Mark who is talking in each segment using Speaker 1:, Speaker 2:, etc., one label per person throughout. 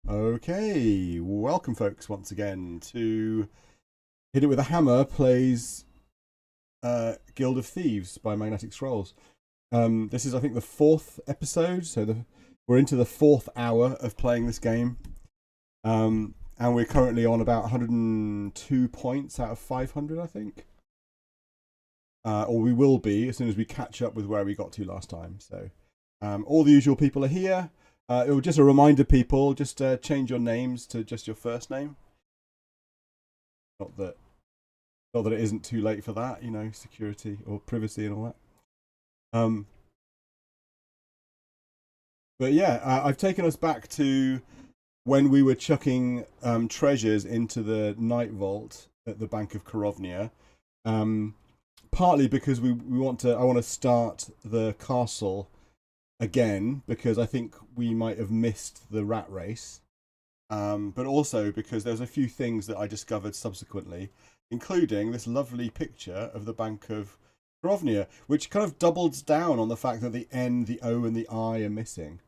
Speaker 1: Okay, welcome folks once again to Hit It With a Hammer plays Guild of Thieves by Magnetic Scrolls. This is, I think, the fourth episode, so we're into the fourth hour of playing this game. And we're currently on about 102 points out of 500, I think. Or we will be as soon as we catch up with where we got to last time. So all the usual people are here. It was just a reminder, people, just change your names to just your first name. Not that it isn't too late for that, you know, security or privacy and all that. But yeah, I've taken us back to when we were chucking treasures into the night vault at the Bank of Korovnia. Partly because I want to start the castle again, because I think we might have missed the rat race, but also because there's a few things that I discovered subsequently, including this lovely picture of the Bank of Korovnia, which kind of doubles down on the fact that the N, the O, and the I are missing.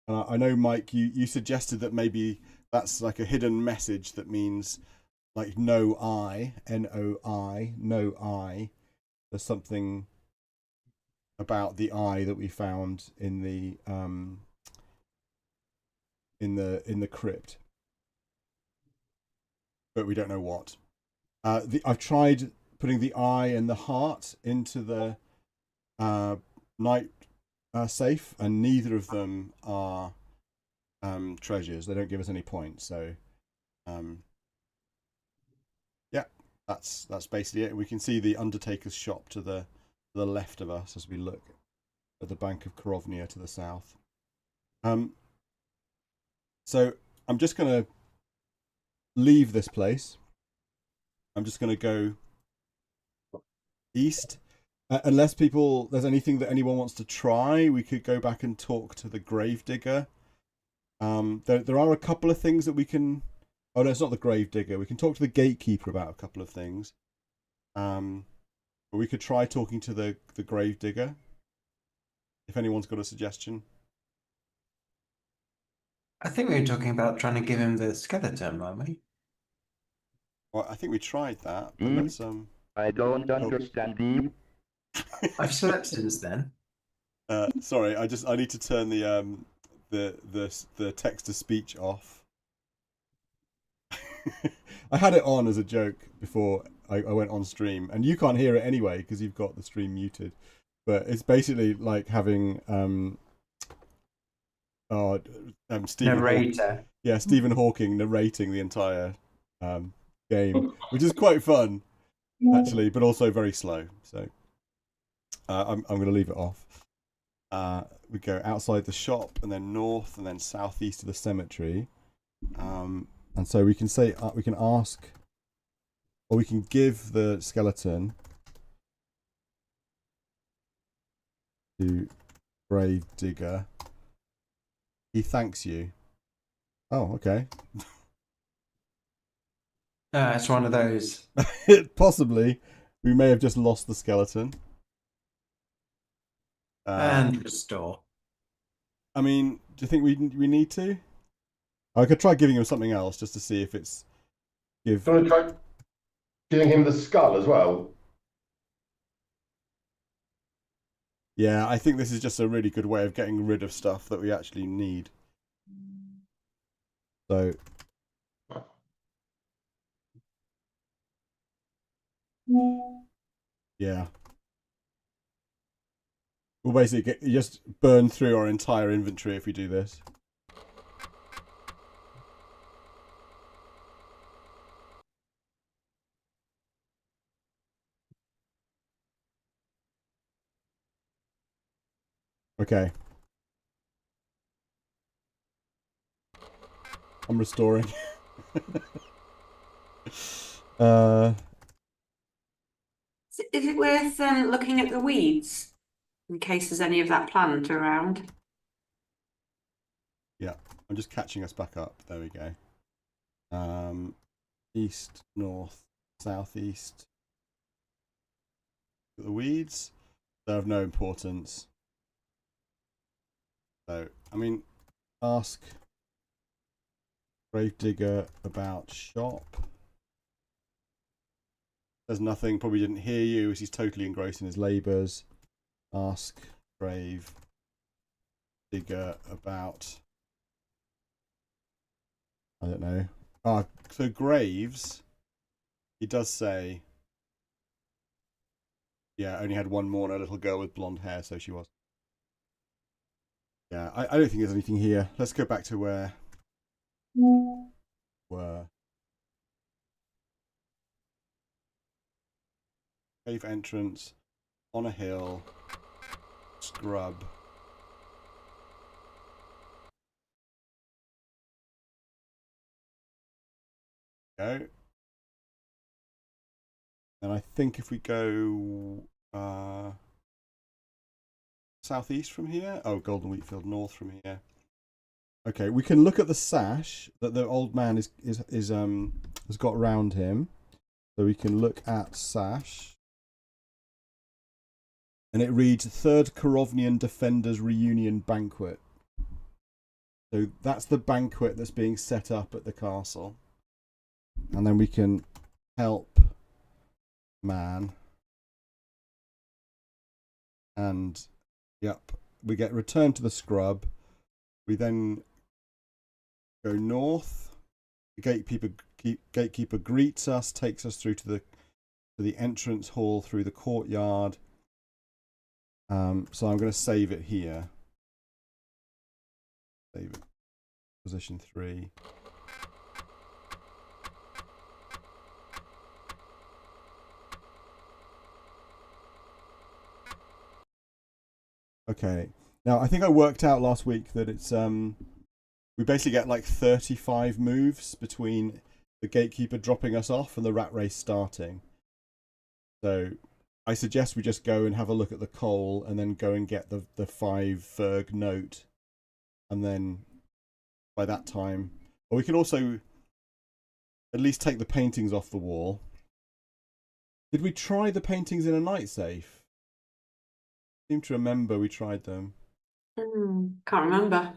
Speaker 1: And I know, Mike, you suggested that maybe that's like a hidden message that means like no I, N-O-I, no I. There's something about the eye that we found in the crypt, but we don't know what. I've tried putting the eye and the heart into the night safe, and neither of them are treasures. They don't give us any points. So yeah, that's basically it. We can see the Undertaker's shop to the left of us as we look at the Bank of Korovnia to the south. So I'm just going to leave this place. I'm just going to go east. Unless there's anything that anyone wants to try, we could go back and talk to the Gravedigger. There are a couple of things that we can... Oh, no, it's not the Gravedigger. We can talk to the Gatekeeper about a couple of things. But we could try talking to the Gravedigger, if anyone's got a suggestion.
Speaker 2: I think we were talking about trying to give him the skeleton, weren't we?
Speaker 1: Well, I think we tried that, but let's
Speaker 3: I don't understand you.
Speaker 2: I've slept since then.
Speaker 1: Sorry, I need to turn the text to speech off. I had it on as a joke before I went on stream, and you can't hear it anyway because you've got the stream muted. But it's basically like having Stephen
Speaker 2: Narrator.
Speaker 1: Stephen Hawking narrating the entire game, which is quite fun actually, but also very slow. So I'm going to leave it off. We go outside the shop, and then north, and then southeast of the cemetery. And so we can say, we can ask, or we can give the skeleton to Gravedigger. He thanks you. Oh, okay.
Speaker 2: It's one of those.
Speaker 1: Possibly. We may have just lost the skeleton.
Speaker 2: And restore.
Speaker 1: I mean, do you think we need to? I could try giving him something else just to see if it's...
Speaker 4: Do you want to try giving him the skull as well?
Speaker 1: Yeah, I think this is just a really good way of getting rid of stuff that we actually need. So... yeah. We'll basically just burn through our entire inventory if we do this. Okay. I'm restoring.
Speaker 5: Is it worth looking at the weeds in case there's any of that plant around?
Speaker 1: Yeah, I'm just catching us back up. There we go. East, north, southeast. The weeds, they're of no importance. So, I mean, ask Gravedigger about shop. There's nothing, probably didn't hear you as he's totally engrossed in his labours. Ask Gravedigger about, I don't know. So Graves, he does say, yeah, only had one more and a little girl with blonde hair, so she was. Yeah, I don't think there's anything here. Let's go back to where were. Cave entrance, on a hill, scrub. Go. And I think if we go southeast from here, oh, Golden Wheatfield north from here. Okay, we can look at the sash that the old man has got around him. So we can look at sash. And it reads 3rd Korovnian Defenders Reunion Banquet. So that's the banquet that's being set up at the castle. And then we can help man. And, yep, we get returned to the scrub. We then go north. The gatekeeper greets us, takes us through to the entrance hall, through the courtyard. So I'm going to save it here. Save it. Position 3. Okay. Now I think I worked out last week that it's we basically get like 35 moves between the gatekeeper dropping us off and the rat race starting. So I suggest we just go and have a look at the coal and then go and get the 5 Ferg note. And then by that time, or we can also at least take the paintings off the wall. Did we try the paintings in a night safe? I seem to remember we tried them.
Speaker 5: Can't remember.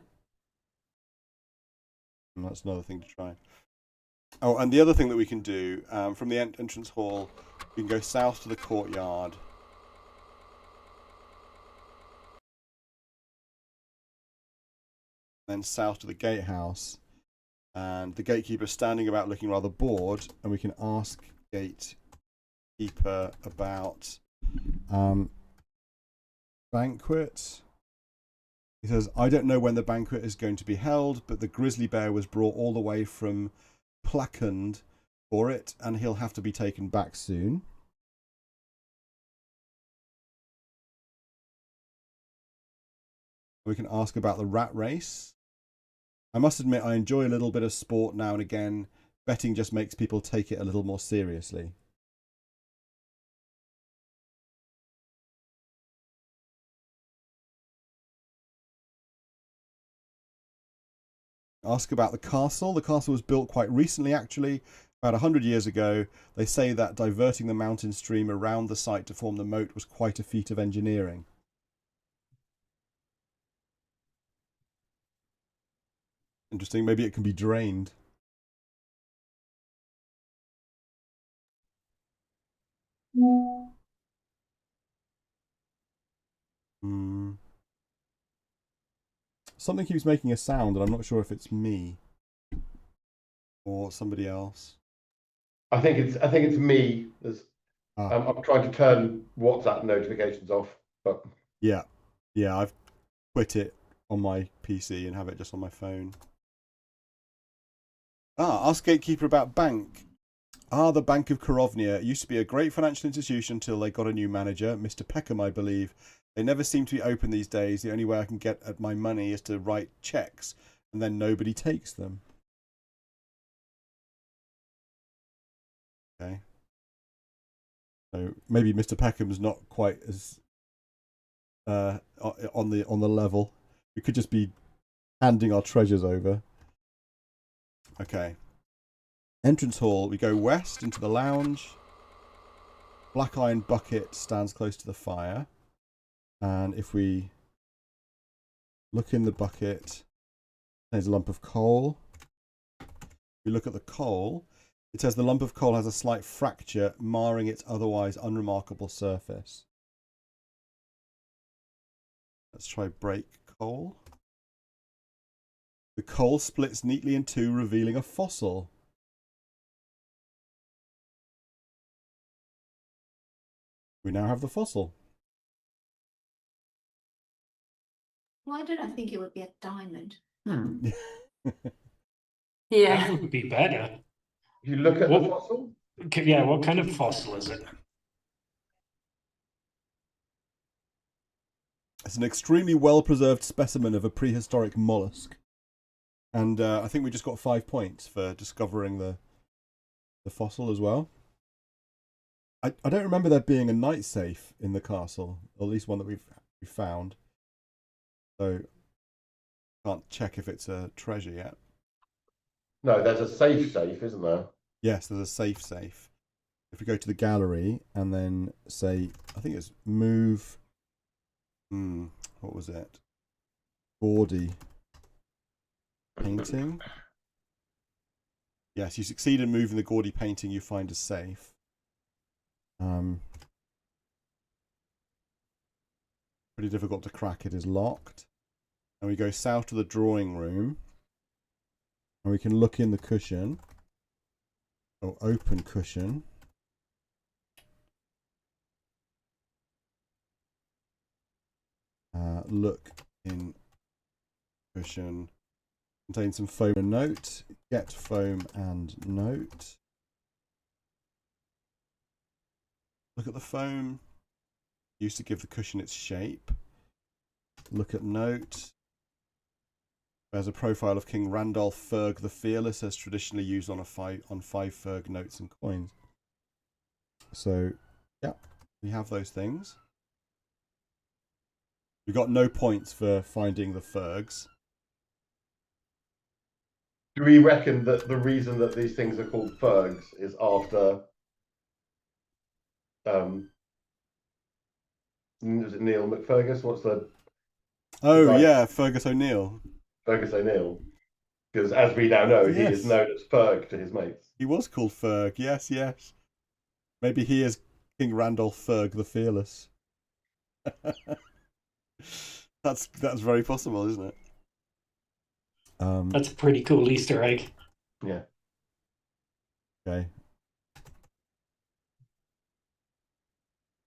Speaker 1: And that's another thing to try. Oh, and the other thing that we can do, from the entrance hall, we can go south to the courtyard. Then south to the gatehouse. And the gatekeeper's standing about looking rather bored. And we can ask gatekeeper about banquet. He says, I don't know when the banquet is going to be held, but the grizzly bear was brought all the way from Placund for it, and he'll have to be taken back soon. We can ask about the rat race. I must admit I enjoy a little bit of sport now and again. Betting just makes people take it a little more seriously. Ask about the castle. The castle was built quite recently, actually, about 100 years ago. They say that diverting the mountain stream around the site to form the moat was quite a feat of engineering. Interesting. Maybe it can be drained. Something keeps making a sound, and I'm not sure if it's me or somebody else.
Speaker 4: I think it's me. I'm trying to turn WhatsApp notifications off, but
Speaker 1: yeah, I've quit it on my PC and have it just on my phone. Ask gatekeeper about bank. The Bank of Korovnia. It used to be a great financial institution until they got a new manager, Mr. Peckham, I believe. They never seem to be open these days. The only way I can get at my money is to write checks, and then nobody takes them. Okay. So maybe Mr. Peckham's not quite as on the level. We could just be handing our treasures over. Okay. Entrance hall. We go west into the lounge. Black iron bucket stands close to the fire. And if we look in the bucket, there's a lump of coal. we look at the coal, it says the lump of coal has a slight fracture, marring its otherwise unremarkable surface. Let's try break coal. The coal splits neatly in two, revealing a fossil. We now have the fossil.
Speaker 6: Why did I think it would be a diamond?
Speaker 5: Yeah.
Speaker 7: That would be better.
Speaker 4: You look at the fossil?
Speaker 7: Yeah, what kind of fossil is it?
Speaker 1: It's an extremely well-preserved specimen of a prehistoric mollusk. And I think we just got 5 points for discovering the fossil as well. I don't remember there being a night safe in the castle, or at least one that we found. So can't check if it's a treasure yet.
Speaker 4: No, there's a safe, isn't there?
Speaker 1: Yes, there's a safe. If we go to the gallery and then say, I think it's move. What was it? Gaudy painting. Yes, you succeed in moving the gaudy painting you find is safe. Pretty difficult to crack. It is locked. And we go south to the drawing room. And we can look in the cushion. Oh, open cushion. Look in cushion. Contains some foam and note. Get foam and note. Look at the foam. Used to give the cushion its shape. Look at note. There's a profile of King Randolph Ferg the Fearless, as traditionally used on 5 Ferg notes and coins. So, yeah, we have those things. We got no points for finding the Fergs.
Speaker 4: Do we reckon that the reason that these things are called Fergs is after was it Neil McFergus? What's the
Speaker 1: Yeah, Fergus O'Neill.
Speaker 4: Fergus O'Neill? Because as we now know, he is known as Ferg to his mates.
Speaker 1: He was called Ferg, yes. Maybe he is King Randolph Ferg the Fearless. That's very possible, isn't it?
Speaker 7: That's a pretty cool Easter egg.
Speaker 4: Yeah.
Speaker 1: Okay.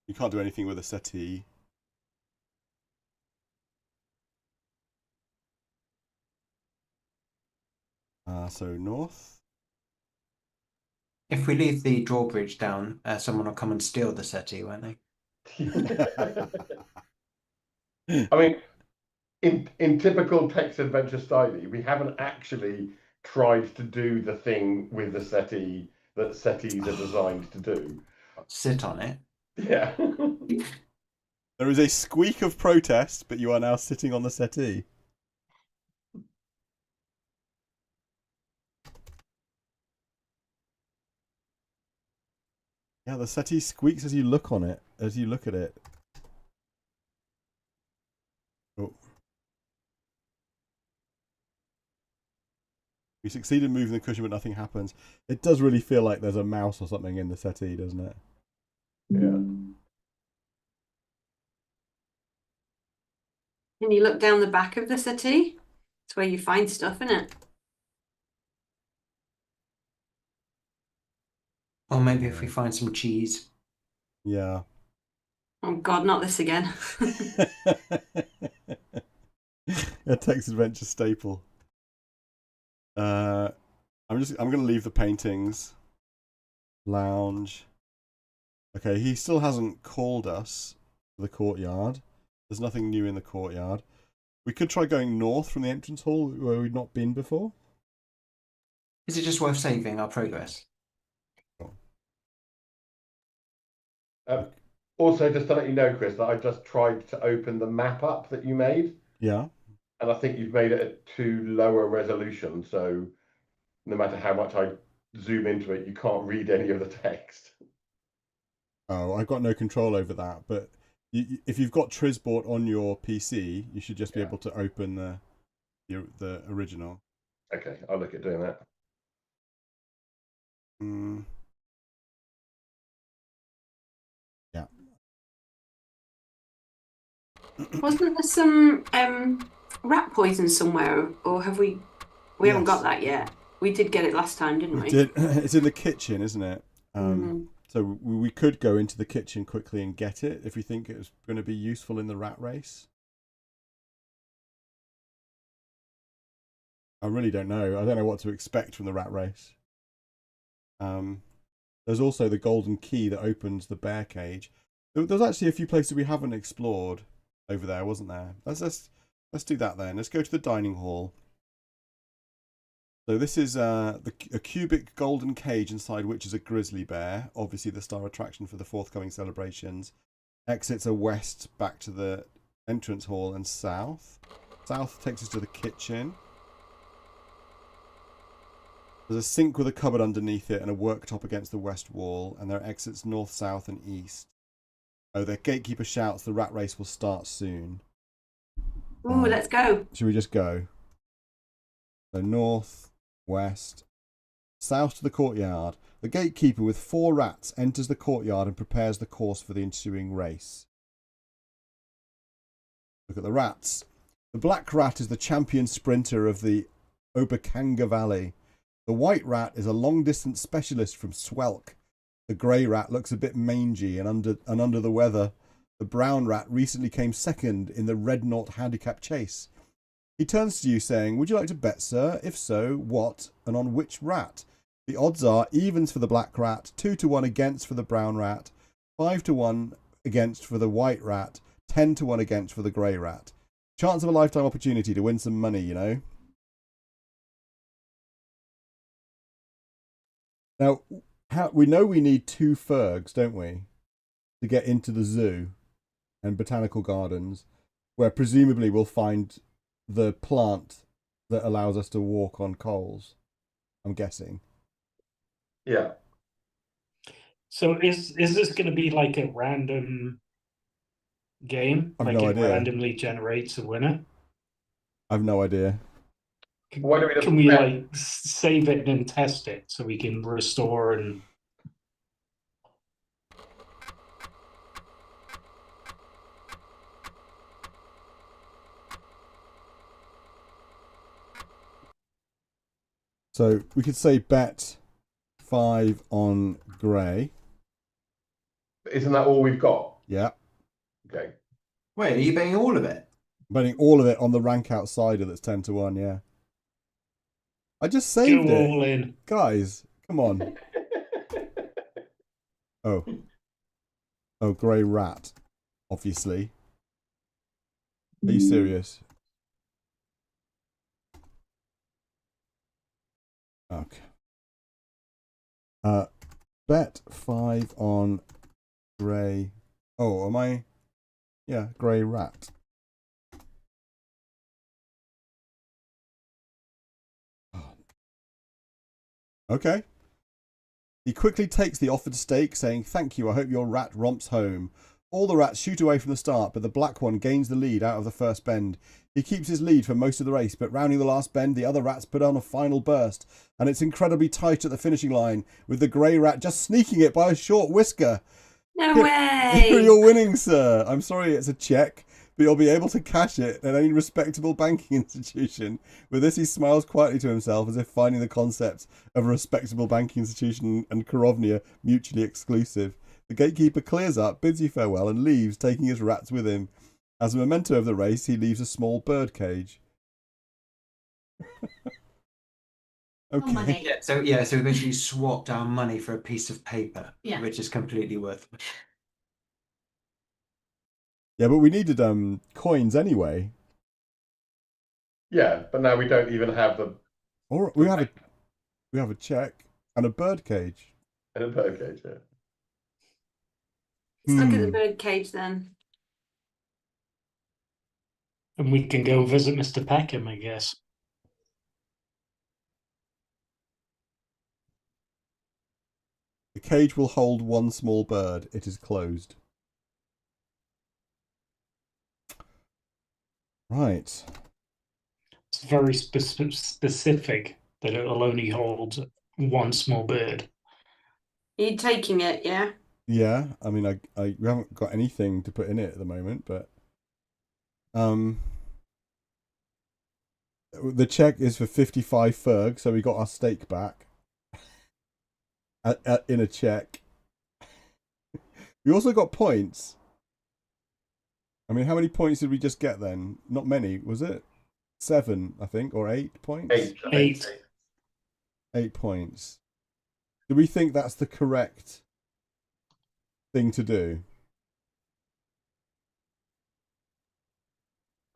Speaker 1: You can't do anything with a settee. So north.
Speaker 2: If we leave the drawbridge down, someone will come and steal the settee, won't they?
Speaker 4: I mean, in typical text adventure style, we haven't actually tried to do the thing with the settee that settees are designed to do.
Speaker 2: Sit on it.
Speaker 4: Yeah.
Speaker 1: There is a squeak of protest, but you are now sitting on the settee. Yeah, the settee squeaks as you look on it, as you look at it. Oh. We succeed in moving the cushion, but nothing happens. It does really feel like there's a mouse or something in the settee, doesn't it?
Speaker 4: Yeah.
Speaker 5: Can you look down the back of the settee? It's where you find stuff, isn't it?
Speaker 2: Or maybe if we find some cheese.
Speaker 1: Yeah.
Speaker 5: Oh God, not this again.
Speaker 1: A text adventure staple. I'm gonna leave the paintings. Lounge. Okay, he still hasn't called us to the courtyard. There's nothing new in the courtyard. We could try going north from the entrance hall where we've not been before.
Speaker 2: Is it just worth saving our progress?
Speaker 4: Also, just to let you know, Chris, that I just tried to open the map up that you made.
Speaker 1: Yeah.
Speaker 4: And I think you've made it at too low a resolution. So no matter how much I zoom into it, you can't read any of the text.
Speaker 1: Oh, I've got no control over that. But if you've got Trisbort on your PC, you should just be able to open the original.
Speaker 4: Okay, I'll look at doing that.
Speaker 1: Mm. Yeah.
Speaker 5: Wasn't there some rat poison somewhere, or have we? We haven't got
Speaker 1: Yes.
Speaker 5: that yet. We did get it last time, didn't we?
Speaker 1: We did. It's in the kitchen, isn't it?
Speaker 5: Mhm.
Speaker 1: So we could go into the kitchen quickly and get it if we think it's going to be useful in the rat race. I really don't know. I don't know what to expect from the rat race. There's also the golden key that opens the bear cage. There's actually a few places we haven't explored over there, wasn't there? Let's do that then. Let's go to the dining hall. So this is a cubic golden cage inside which is a grizzly bear, obviously the star attraction for the forthcoming celebrations. Exits are west back to the entrance hall and south. South takes us to the kitchen. There's a sink with a cupboard underneath it and a worktop against the west wall, and there are exits north, south and east. Oh, the gatekeeper shouts the rat race will start soon.
Speaker 5: Ooh, let's go.
Speaker 1: Should we just go? So north, west, south to the courtyard. The gatekeeper with 4 rats enters the courtyard and prepares the course for the ensuing race. Look at the rats. The black rat is the champion sprinter of the Obakanga Valley. The white rat is a long-distance specialist from Swelk. The grey rat looks a bit mangy and under the weather. The brown rat recently came second in the Red Knot handicap chase. He turns to you saying, "Would you like to bet, sir? If so, what and on which rat?" The odds are evens for the black rat, 2-1 against for the brown rat, 5-1 against for the white rat, 10-1 against for the grey rat. Chance of a lifetime opportunity to win some money, you know. Now, we know we need 2 Fergs, don't we, to get into the zoo and botanical gardens, where presumably we'll find the plant that allows us to walk on coals, I'm guessing.
Speaker 4: Yeah.
Speaker 7: So is this going to be like a random game?
Speaker 1: I've
Speaker 7: Like
Speaker 1: no
Speaker 7: it
Speaker 1: idea.
Speaker 7: randomly generates a winner?
Speaker 1: I've no idea.
Speaker 4: Why do we
Speaker 7: Can we
Speaker 4: bet?
Speaker 7: like save it and test it so we can restore and
Speaker 1: So we could say bet 5 on grey.
Speaker 4: Isn't that all we've got?
Speaker 1: Yeah.
Speaker 4: Okay.
Speaker 2: Wait, are you betting all of it?
Speaker 1: Betting all of it on the rank outsider that's 10-1, yeah. I just
Speaker 7: go
Speaker 1: saved it.
Speaker 7: all in?
Speaker 1: Guys, come on. Oh. Oh, grey rat. Obviously. Are you serious? Okay. Bet 5 on grey. Oh, am I? Yeah, grey rat. Okay. He quickly takes the offered stake, saying, "Thank you, I hope your rat romps home." All the rats shoot away from the start, but the black one gains the lead out of the first bend. He keeps his lead for most of the race, but rounding the last bend, the other rats put on a final burst, and it's incredibly tight at the finishing line, with the grey rat just sneaking it by a short whisker.
Speaker 5: No
Speaker 1: Here
Speaker 5: way.
Speaker 1: you're winning, sir. I'm sorry it's a check, but you'll be able to cash it at any respectable banking institution. With this, he smiles quietly to himself as if finding the concept of a respectable banking institution and Korovnia mutually exclusive. The gatekeeper clears up, bids you farewell, and leaves, taking his rats with him. As a memento of the race, he leaves a small bird cage. Okay.
Speaker 6: money.
Speaker 2: So we basically swapped our money for a piece of paper,
Speaker 6: Yeah.
Speaker 2: which is completely worthless.
Speaker 1: Yeah, but we needed coins anyway.
Speaker 4: Yeah, but now we don't even have the
Speaker 1: Or we have a check and a bird cage.
Speaker 4: in a bird cage. Yeah.
Speaker 5: Let's look at the bird cage then.
Speaker 7: And we can go visit Mr. Peckham, I guess.
Speaker 1: The cage will hold 1 small bird. It is closed. Right.
Speaker 7: It's very specific that it'll only hold 1 small bird.
Speaker 5: Are you taking it? Yeah.
Speaker 1: Yeah, I mean, we haven't got anything to put in it at the moment, but the check is for 55 Ferg, so we got our stake back in a check. We also got points. I mean, how many points did we just get then? Not many, was it? 7, I think, or 8 points?
Speaker 7: 8.
Speaker 1: 8 points. Do we think that's the correct thing to do?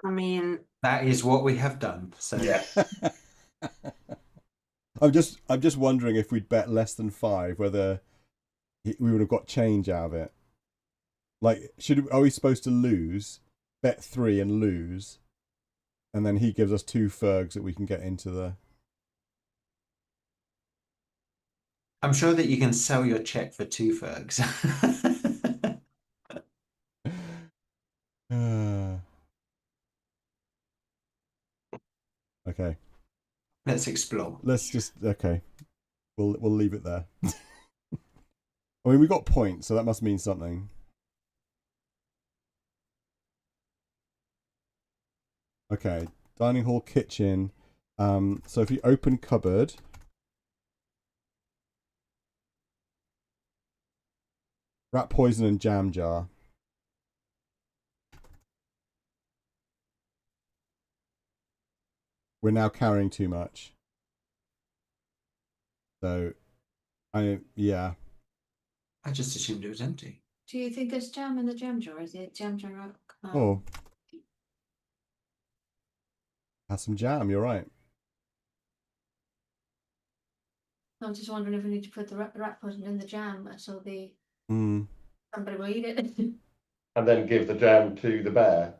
Speaker 5: I mean,
Speaker 2: That is what we have done. So
Speaker 4: Yes.
Speaker 1: I'm just wondering if we'd bet less than 5, whether we would have got change out of it. Like, are we supposed to lose, bet 3 and lose, and then he gives us 2 Fergs that we can get into the...
Speaker 2: I'm sure that you can sell your check for 2 Fergs.
Speaker 1: Okay.
Speaker 2: Let's explore.
Speaker 1: Let's just... Okay. We'll leave it there. I mean, we got points, so that must mean something. Okay. Dining hall, kitchen. So if you open cupboard... Rat poison and jam jar. We're now carrying too much. So, yeah.
Speaker 2: I just assumed it was empty.
Speaker 6: Do you think there's jam in the jam jar? Is it jam jar?
Speaker 1: Oh. Has some jam, you're right.
Speaker 6: I was just wondering if we need to put the rat poison in the jam so
Speaker 1: Mm.
Speaker 6: somebody will eat it.
Speaker 4: And then give the jam to the bear.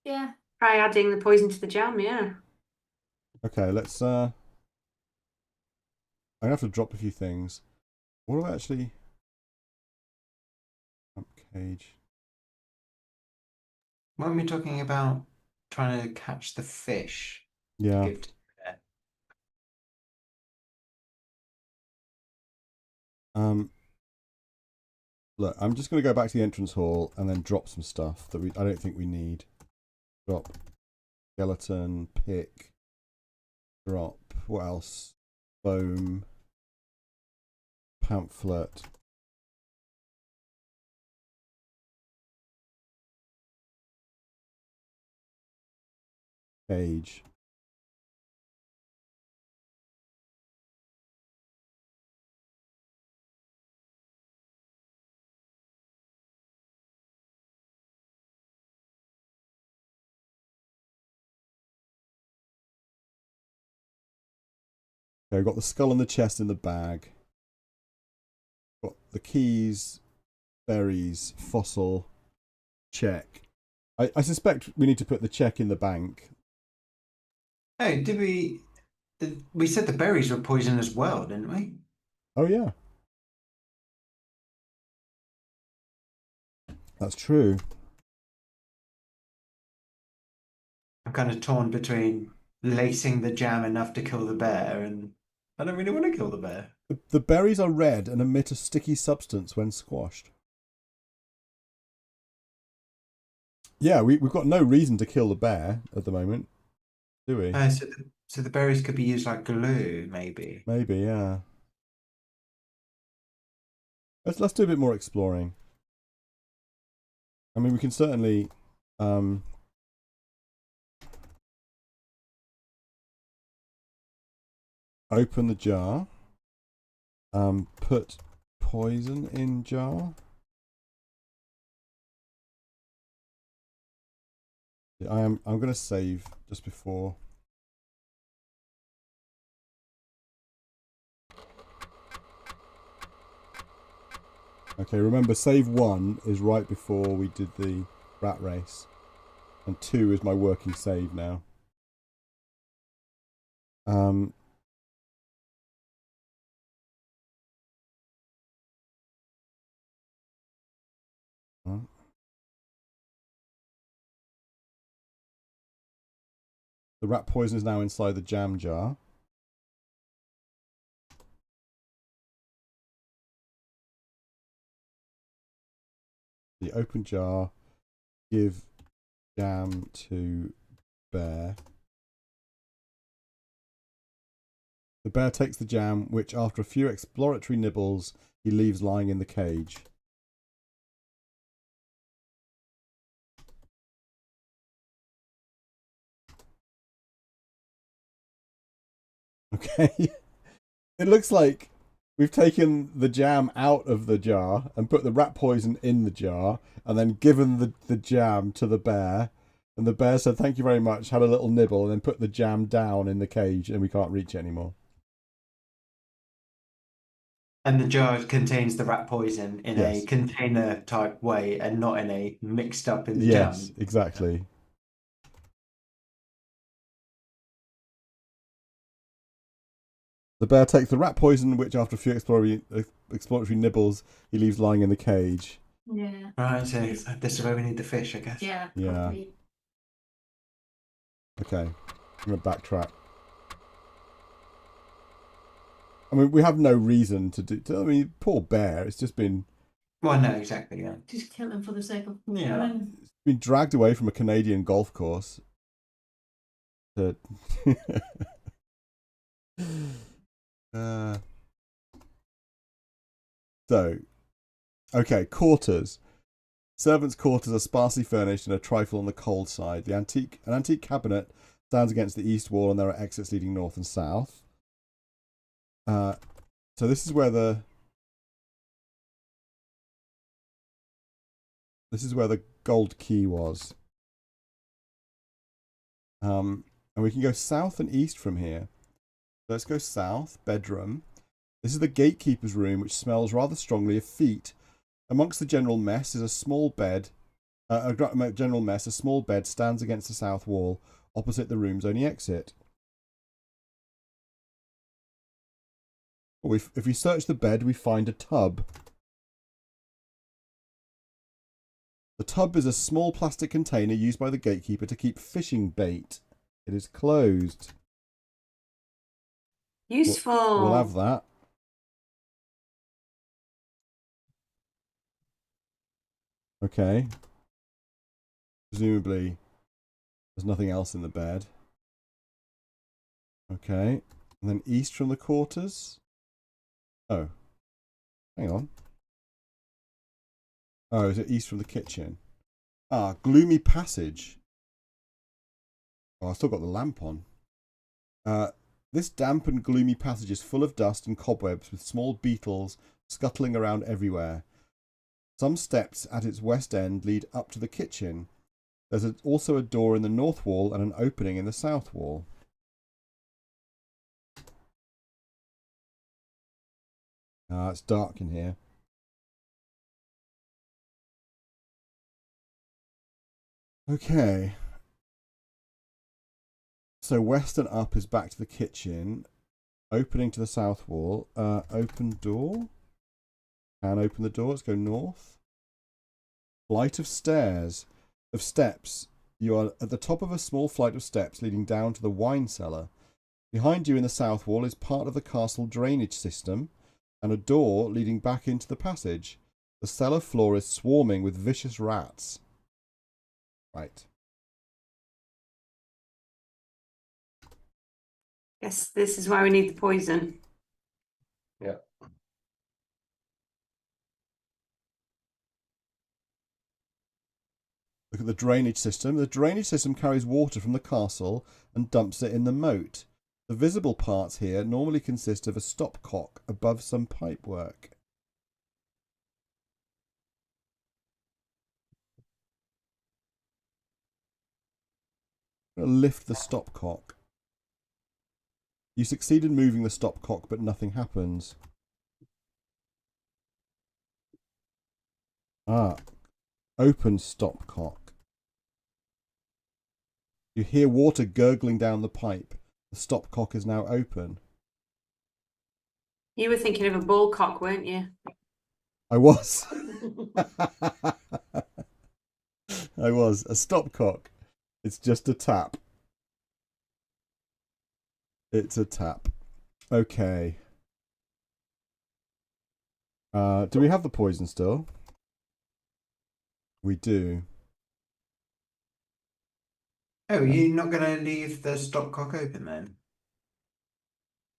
Speaker 6: Yeah.
Speaker 5: try adding the poison to the jam. Yeah.
Speaker 1: Okay, let's... I'm going to have to drop a few things. What do I actually... Cage.
Speaker 2: Weren't we talking about trying to catch the fish?
Speaker 1: Yeah.
Speaker 2: Give to the bear?
Speaker 1: Look, I'm just going to go back to the entrance hall and then drop some stuff that I don't think we need. Drop skeleton, pick, drop, what else? Foam, pamphlet. Cage. Okay, we've got the skull and the chest in the bag. Got the keys, berries, fossil, check. I suspect we need to put the check in the bank.
Speaker 2: Hey, did we? We said the berries were poison as well, didn't we?
Speaker 1: Oh, yeah. That's true.
Speaker 2: I'm kind of torn between lacing the jam enough to kill the bear, and I don't really want to kill the bear.
Speaker 1: The berries are red and emit a sticky substance when squashed. Yeah, we've got no reason to kill the bear at the moment, do we?
Speaker 2: So the berries could be used like glue, maybe.
Speaker 1: Maybe, yeah. Let's do a bit more exploring. I mean, we can certainly open the jar. Put poison in jar. I'm going to save just before. Okay, remember, save 1 is right before we did the rat race, and 2 is my working save now. The rat poison is now inside the jam jar. The open jar. Give jam to bear. The bear takes the jam, which after a few exploratory nibbles, he leaves lying in the cage. Okay. It looks like we've taken the jam out of the jar and put the rat poison in the jar and then given the jam to the bear. And the bear said, thank you very much, had a little nibble and then put the jam down in the cage and we can't reach it anymore.
Speaker 2: And the jar contains the rat poison in
Speaker 1: Yes.
Speaker 2: a container type way and not in a mixed up in the
Speaker 1: Yes,
Speaker 2: jam.
Speaker 1: exactly. The bear takes the rat poison, which after a few exploratory nibbles, he leaves lying in the cage.
Speaker 6: Yeah.
Speaker 2: Right, so this is where we need the fish, I guess.
Speaker 6: Yeah.
Speaker 1: Yeah.
Speaker 6: Probably.
Speaker 1: Okay, I'm going to backtrack. I mean, we have no reason to do... I mean, poor bear, it's just been...
Speaker 2: Well, no, exactly, yeah.
Speaker 6: Just kill him for the sake of
Speaker 2: Yeah.
Speaker 6: killing.
Speaker 1: It's been dragged away from a Canadian golf course. To... So, okay, quarters. Servants' quarters are sparsely furnished and a trifle on the cold side. An antique cabinet stands against the east wall, and there are exits leading north and south. So this is where the gold key was. And we can go south and east from here. Let's go south, bedroom. This is the gatekeeper's room, which smells rather strongly of feet. Amongst the general mess is a small bed. A small bed stands against the south wall, opposite the room's only exit. If we search the bed, we find a tub. The tub is a small plastic container used by the gatekeeper to keep fishing bait. It is closed.
Speaker 5: Useful.
Speaker 1: We'll have that. Okay. Presumably, there's nothing else in the bed. Okay. And then east from the quarters. Oh. Hang on. Oh, is it east from the kitchen? Ah, gloomy passage. Oh, I've still got the lamp on. This damp and gloomy passage is full of dust and cobwebs with small beetles scuttling around everywhere. Some steps at its west end lead up to the kitchen. There's also a door in the north wall and an opening in the south wall. It's dark in here. Okay. So west and up is back to the kitchen. Opening to the south wall. Open door. Can open the door. Let's go north. Flight of steps. You are at the top of a small flight of steps leading down to the wine cellar. Behind you in the south wall is part of the castle drainage system and a door leading back into the passage. The cellar floor is swarming with vicious rats. Right.
Speaker 5: Yes, this is why we need the poison.
Speaker 4: Yeah.
Speaker 1: Look at the drainage system. The drainage system carries water from the castle and dumps it in the moat. The visible parts here normally consist of a stopcock above some pipework. I'm going to lift the stopcock. You succeed in moving the stopcock, but nothing happens. Open stopcock. You hear water gurgling down the pipe. The stopcock is now open.
Speaker 5: You were thinking of a bull cock, weren't you?
Speaker 1: I was. I was. A stopcock. It's just a tap. It's a tap. Okay. Do we have the poison still? We do.
Speaker 2: Oh, you're not going to leave the stopcock open then?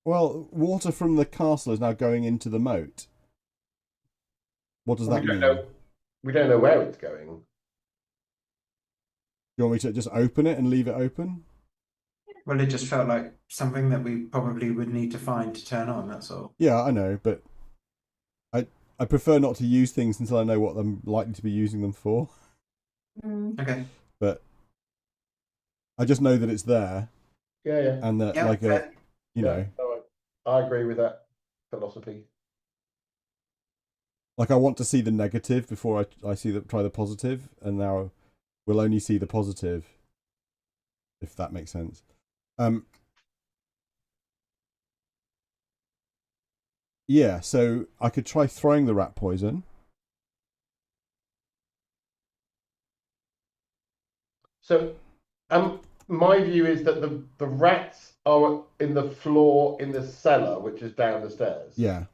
Speaker 1: Well, water from the castle is now going into the moat. What does that
Speaker 4: we
Speaker 1: mean?
Speaker 4: don't know. We don't know where it's going.
Speaker 1: Do you want me to just open it and leave it open?
Speaker 2: Well, it just felt like something that we probably would need to find to turn on, that's all.
Speaker 1: Yeah, I know, but I prefer not to use things until I know what I'm likely to be using them for.
Speaker 2: Okay.
Speaker 1: But I just know that it's there,
Speaker 4: Yeah.
Speaker 1: and that
Speaker 2: Yeah,
Speaker 1: like a, you know,
Speaker 4: No, I agree with that philosophy.
Speaker 1: like I want to see the negative before I try the positive, and now we'll only see the positive, if that makes sense. Yeah, so I could try throwing the rat poison.
Speaker 4: So, my view is that the rats are in the floor in the cellar, which is down the stairs.
Speaker 1: Yeah.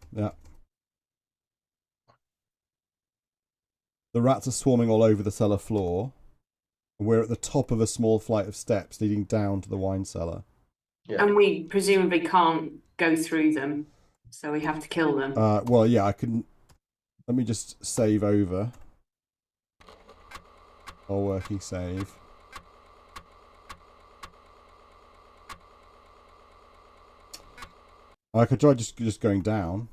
Speaker 1: The rats are swarming all over the cellar floor. We're at the top of a small flight of steps leading down to the wine cellar.
Speaker 4: Yeah.
Speaker 5: And we presumably can't go through them, so we have to kill them.
Speaker 1: Well, yeah, I can. Let me just save over. All working save. I could try just going down.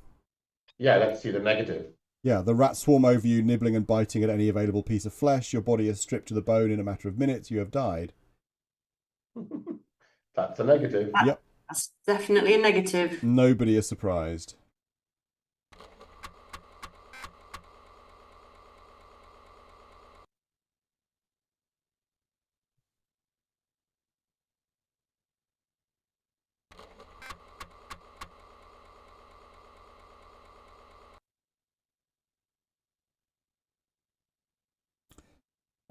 Speaker 4: Yeah, let's see the negative.
Speaker 1: Yeah, the rats swarm over you, nibbling and biting at any available piece of flesh. Your body is stripped to the bone in a matter of minutes. You have died.
Speaker 4: That's a negative.
Speaker 1: Yep.
Speaker 5: That's definitely a negative.
Speaker 1: Nobody is surprised.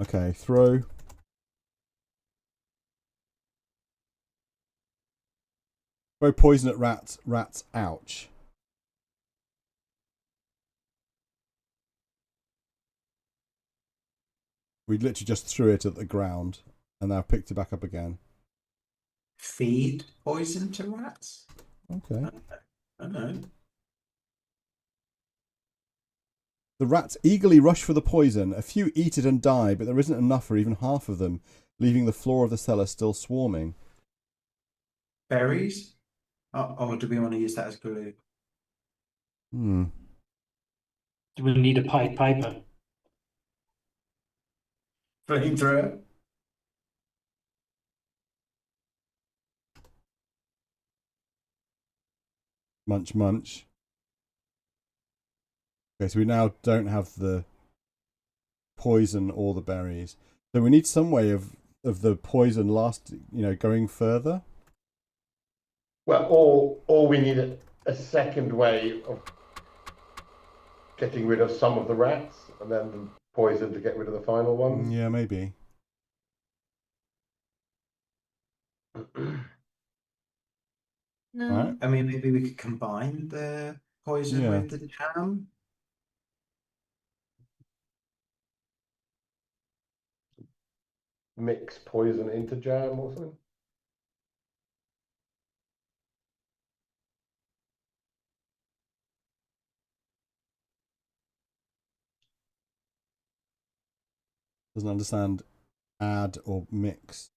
Speaker 1: Okay, throw. Throw poison at rats. Rats, ouch. We literally just threw it at the ground and now picked it back up again.
Speaker 2: Feed poison to rats?
Speaker 1: Okay.
Speaker 2: I don't know.
Speaker 1: The rats eagerly rush for the poison. A few eat it and die, but there isn't enough for even half of them, leaving the floor of the cellar still swarming.
Speaker 2: Berries? Or do we want to use that as glue?
Speaker 7: Do we need a Pied Piper?
Speaker 2: Flamethrower?
Speaker 1: Munch, munch. Okay, so we now don't have the poison or the berries. So we need some way of the poison going further.
Speaker 4: Well, or we need a second way of getting rid of some of the rats, and then the poison to get rid of the final ones.
Speaker 1: Yeah, maybe.
Speaker 2: No.
Speaker 1: Right.
Speaker 2: I mean, maybe we could combine the poison with the jam.
Speaker 4: Mix poison into jam or something.
Speaker 1: Doesn't understand add or mix.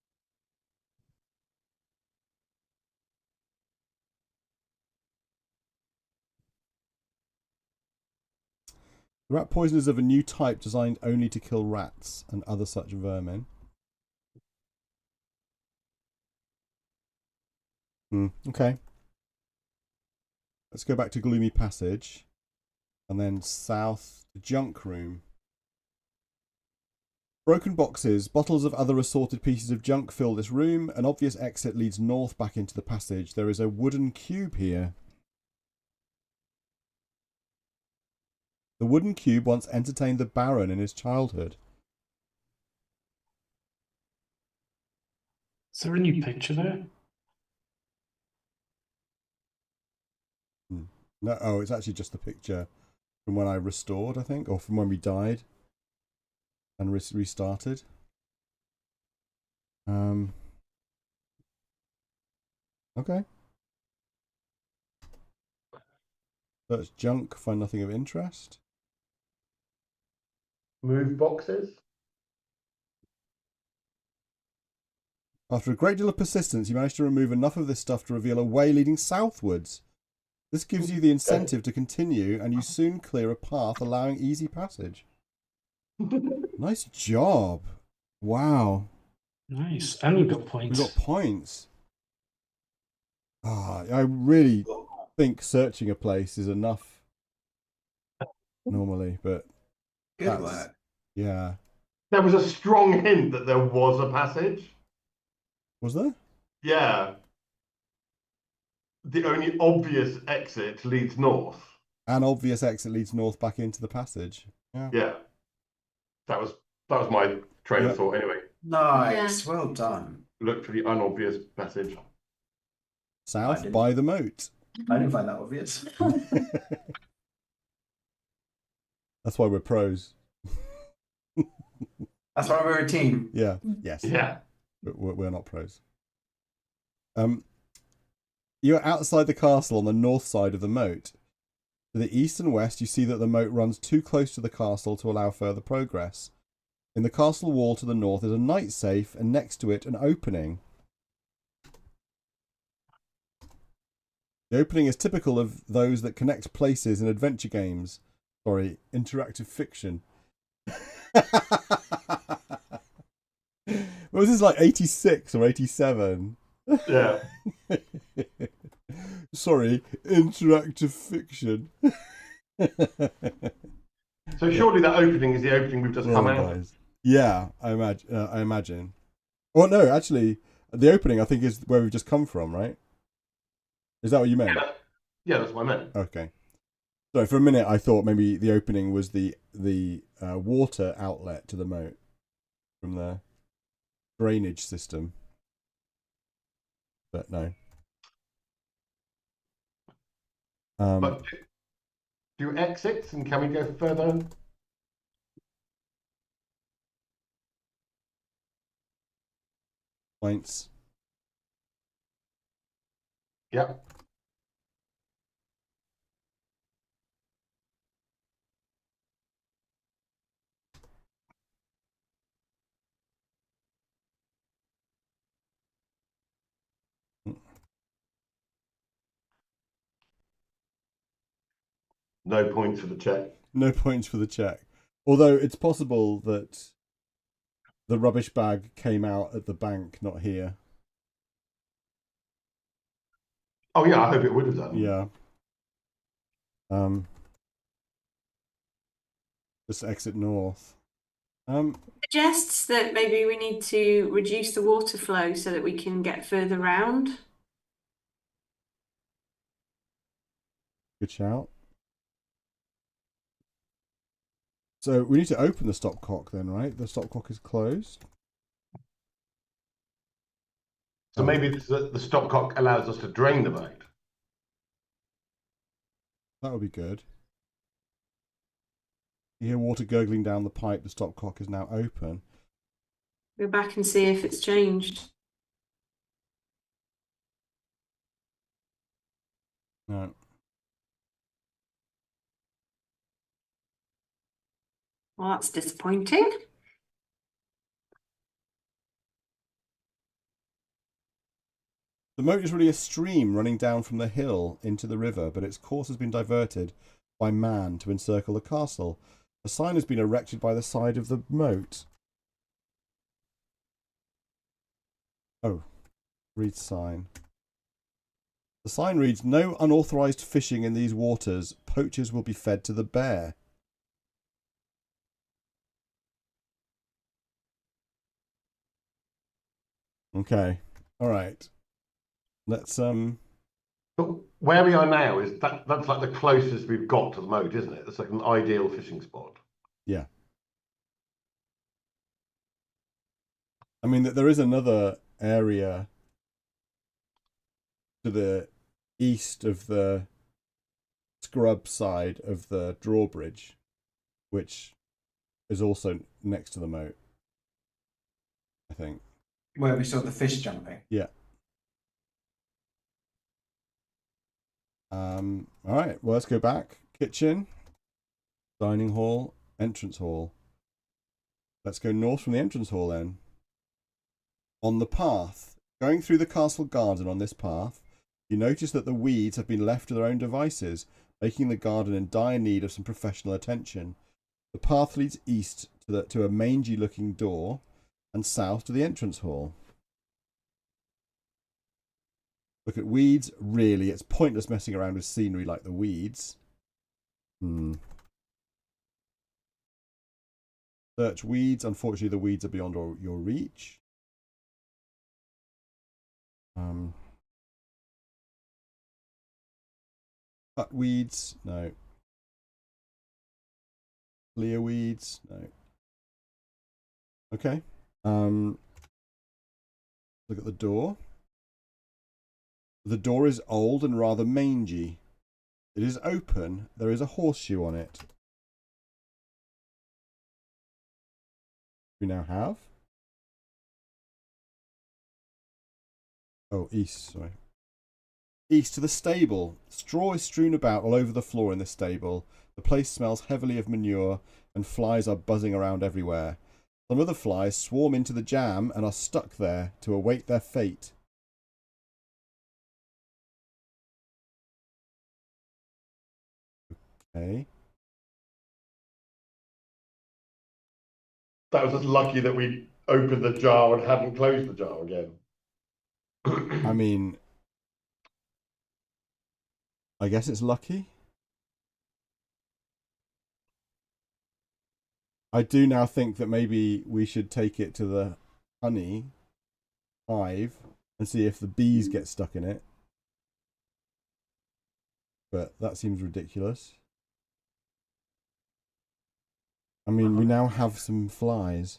Speaker 1: The rat poison is of a new type designed only to kill rats and other such vermin. Okay. Let's go back to Gloomy Passage and then south to Junk Room. Broken boxes, bottles of other assorted pieces of junk fill this room. An obvious exit leads north back into the passage. There is a wooden cube here. The wooden cube once entertained the Baron in his childhood.
Speaker 7: Is there a new picture there?
Speaker 1: No, oh, it's actually just the picture from when I restored, I think, or from when we died. and restarted. Okay. Search junk, find nothing of interest.
Speaker 4: Move boxes.
Speaker 1: After a great deal of persistence, you manage to remove enough of this stuff to reveal a way leading southwards. This gives you the incentive to continue, and you soon clear a path allowing easy passage. Nice job. Wow.
Speaker 7: Nice. And we got points.
Speaker 1: We got points. I really think searching a place is enough normally, but
Speaker 2: Good work.
Speaker 1: yeah.
Speaker 4: There was a strong hint that there was a passage.
Speaker 1: Was there?
Speaker 4: Yeah. The only obvious exit leads north.
Speaker 1: An obvious exit leads north back into the passage. Yeah.
Speaker 4: Yeah. That was my train of thought anyway.
Speaker 2: Nice. Well done.
Speaker 4: Look for the unobvious passage.
Speaker 1: South by the moat.
Speaker 2: I didn't find that obvious.
Speaker 1: That's why we're pros.
Speaker 2: That's why we're a team.
Speaker 1: Yeah. Yes.
Speaker 4: Yeah.
Speaker 1: But we're not pros. You're outside the castle on the north side of the moat. To the east and west, you see that the moat runs too close to the castle to allow further progress. In the castle wall to the north is a knight safe, and next to it an opening. The opening is typical of those that connect places in adventure games. Sorry, interactive fiction. What was this, like 86 or 87?
Speaker 4: Yeah.
Speaker 1: Sorry, interactive fiction.
Speaker 4: So surely that opening is the opening we've just come out of.
Speaker 1: Yeah, I imagine. Well, no, actually, the opening I think is where we've just come from, right? Is that what you meant?
Speaker 4: Yeah, that's what I meant.
Speaker 1: Okay. So for a minute, I thought maybe the opening was the water outlet to the moat from the drainage system, but no.
Speaker 4: But do exits, and can we go further?
Speaker 1: Points.
Speaker 4: Yep. No points for the check.
Speaker 1: No points for the check. Although it's possible that the rubbish bag came out at the bank, not here.
Speaker 4: Oh yeah, I hope it would have done.
Speaker 1: Yeah. Just exit north.
Speaker 5: Suggests that maybe we need to reduce the water flow so that we can get further round.
Speaker 1: Good shout. So we need to open the stopcock then, right? The stopcock is closed.
Speaker 4: So maybe the stopcock allows us to drain the moat.
Speaker 1: That would be good. You hear water gurgling down the pipe. The stopcock is now open.
Speaker 5: Go back and see if it's changed.
Speaker 1: No.
Speaker 5: Well, that's disappointing.
Speaker 1: The moat is really a stream running down from the hill into the river, but its course has been diverted by man to encircle the castle. A sign has been erected by the side of the moat. Oh, read sign. The sign reads, "No unauthorized fishing in these waters. Poachers will be fed to the bear." Okay. All right. Let's
Speaker 4: But where we are now is that's like the closest we've got to the moat, isn't it? It's like an ideal fishing spot.
Speaker 1: Yeah. I mean, there is another area to the east of the scrub side of the drawbridge, which is also next to the moat, I think.
Speaker 2: Where we saw the fish jumping.
Speaker 1: Yeah. All right. Well, let's go back. Kitchen, dining hall, entrance hall. Let's go north from the entrance hall then. On the path, going through the castle garden on this path, you notice that the weeds have been left to their own devices, making the garden in dire need of some professional attention. The path leads east to a mangy-looking door and south to the entrance hall. Look at weeds. Really, it's pointless messing around with scenery like the weeds. Search weeds. Unfortunately, the weeds are beyond your reach. Cut weeds. No. Clear weeds. No. Okay. Look at the door. The door is old and rather mangy. It is open. There is a horseshoe on it. We now have. Oh, east, sorry. East to the stable. Straw is strewn about all over the floor in the stable. The place smells heavily of manure and flies are buzzing around everywhere. Some of the flies swarm into the jam and are stuck there to await their fate. Okay.
Speaker 4: That was just lucky that we opened the jar and hadn't closed the jar again.
Speaker 1: I mean, I guess it's lucky. I do now think that maybe we should take it to the honey hive and see if the bees get stuck in it. But that seems ridiculous. I mean, we now have some flies.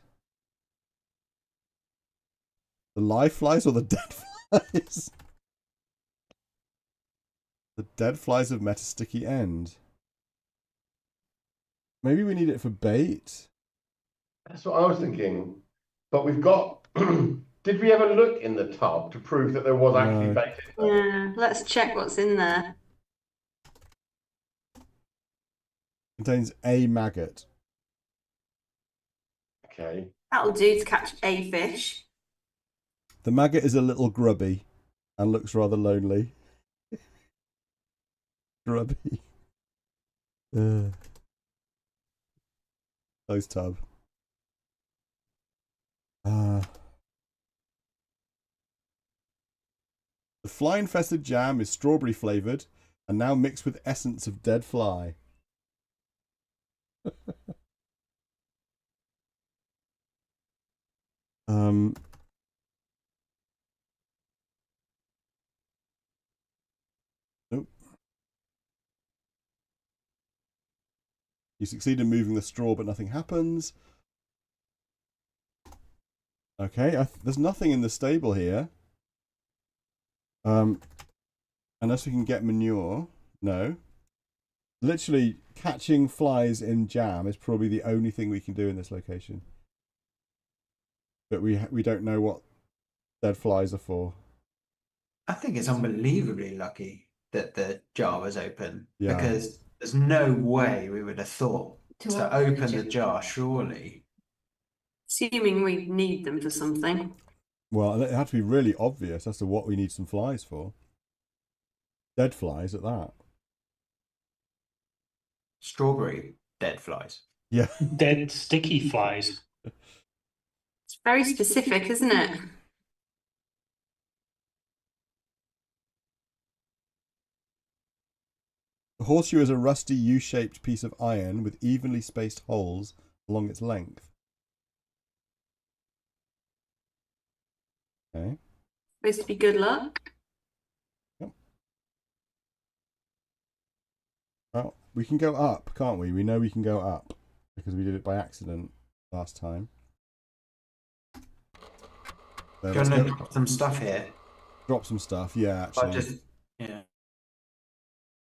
Speaker 1: The live flies or the dead flies? The dead flies have met a sticky end. Maybe we need it for bait.
Speaker 4: That's what I was thinking. But we've got... Did we ever look in the tub to prove that there was actually bait in there?
Speaker 5: Yeah, let's check what's in there.
Speaker 1: Contains a maggot.
Speaker 4: Okay.
Speaker 5: That'll do to catch a fish.
Speaker 1: The maggot is a little grubby and looks rather lonely. Grubby. Close tub. The fly-infested jam is strawberry flavoured and now mixed with essence of dead fly. Nope. You succeed in moving the straw, but nothing happens. Okay, there's nothing in the stable here. Unless we can get manure. No. Literally, catching flies in jam is probably the only thing we can do in this location. But we don't know what dead flies are for.
Speaker 2: I think it's unbelievably lucky that the jar was open.
Speaker 1: Yeah.
Speaker 2: Because there's no way we would have thought to open the jar, surely.
Speaker 5: Assuming we need them for something.
Speaker 1: Well, it had to be really obvious as to what we need some flies for. Dead flies at that.
Speaker 2: Strawberry dead flies.
Speaker 1: Yeah.
Speaker 7: Dead sticky flies.
Speaker 5: It's very specific, isn't it?
Speaker 1: The horseshoe is a rusty U-shaped piece of iron with evenly spaced holes along its length. Okay.
Speaker 5: Supposed to be good luck.
Speaker 1: Yep. Well, we can go up, can't we? We know we can go up because we did it by accident last time. So let's
Speaker 2: Gonna
Speaker 1: go-
Speaker 2: drop some stuff here.
Speaker 1: drop some stuff. Yeah, actually.
Speaker 2: Yeah.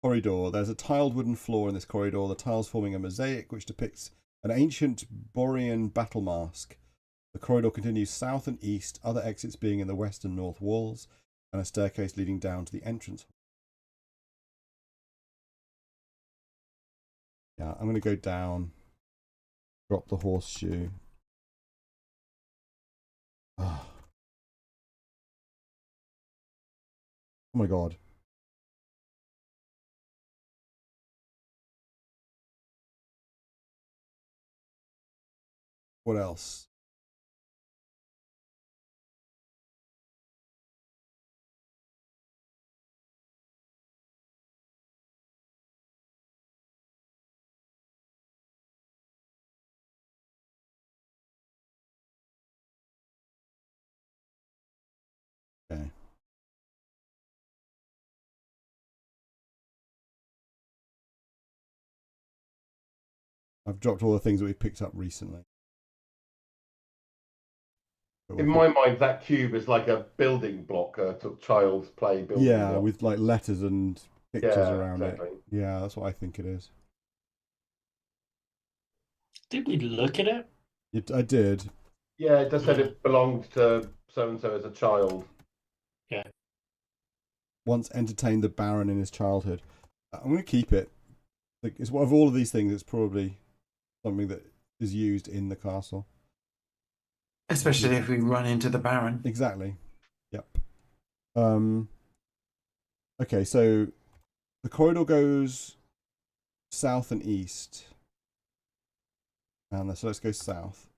Speaker 1: Corridor. There's a tiled wooden floor in this corridor. The tiles forming a mosaic which depicts An ancient Borean battle mask. The corridor continues south and east, other exits being in the west and north walls, and a staircase leading down to the entrance. Yeah, I'm going to go down, drop the horseshoe. Oh my god. What else? Okay. I've dropped all the things that we've picked up recently.
Speaker 4: In my mind, that cube is like a building block, a child's play building
Speaker 1: Yeah,
Speaker 4: block.
Speaker 1: with like letters and pictures around
Speaker 4: exactly.
Speaker 1: it. Yeah, that's what I think it is.
Speaker 7: Did we look at it?
Speaker 1: I did.
Speaker 4: Yeah, it just said it belonged to so-and-so as a child.
Speaker 7: Yeah.
Speaker 1: Once entertained the Baron in his childhood. I'm going to keep it. Like, it's one of all of these things. It's probably something that is used in the castle.
Speaker 2: Especially if we run into the Baron.
Speaker 1: Exactly. Yep. Okay, so the corridor goes south and east. And so let's go south.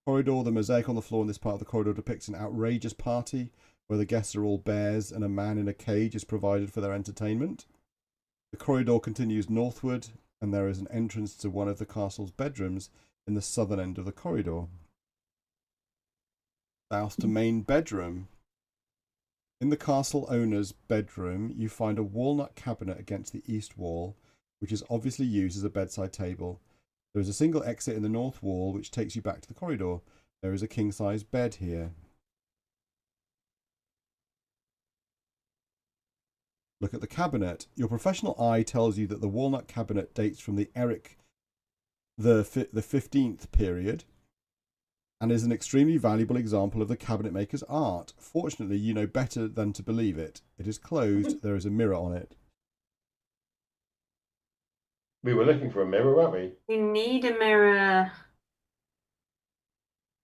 Speaker 1: Corridor, the mosaic on the floor in this part of the corridor depicts an outrageous party where the guests are all bears and a man in a cage is provided for their entertainment. The corridor continues northward, and there is an entrance to one of the castle's bedrooms in the southern end of the corridor. South to main bedroom. In the castle owner's bedroom, you find a walnut cabinet against the east wall, which is obviously used as a bedside table. There is a single exit in the north wall, which takes you back to the corridor. There is a king-size bed here. Look at the cabinet. Your professional eye tells you that the walnut cabinet dates from the Eric the 15th period and is an extremely valuable example of the cabinet maker's art. Fortunately, you know better than to believe it. It is closed. There is a mirror on it.
Speaker 4: We were looking for a mirror, weren't we?
Speaker 5: We need a mirror.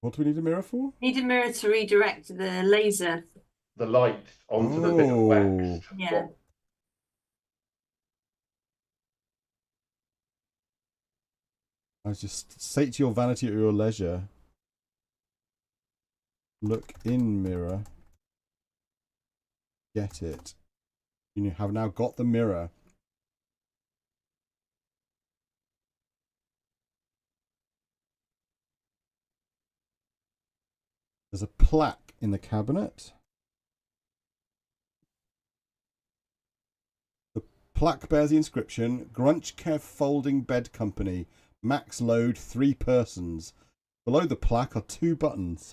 Speaker 1: What do we need a mirror for?
Speaker 5: Need a mirror to redirect the laser.
Speaker 4: The light onto the bit of wax.
Speaker 5: Yeah.
Speaker 1: I just sate your vanity at your leisure. Look in mirror. Get it. You have now got the mirror. There's a plaque in the cabinet. The plaque bears the inscription, Grunchkev Folding Bed Company, max load 3 persons. Below the plaque are 2 buttons.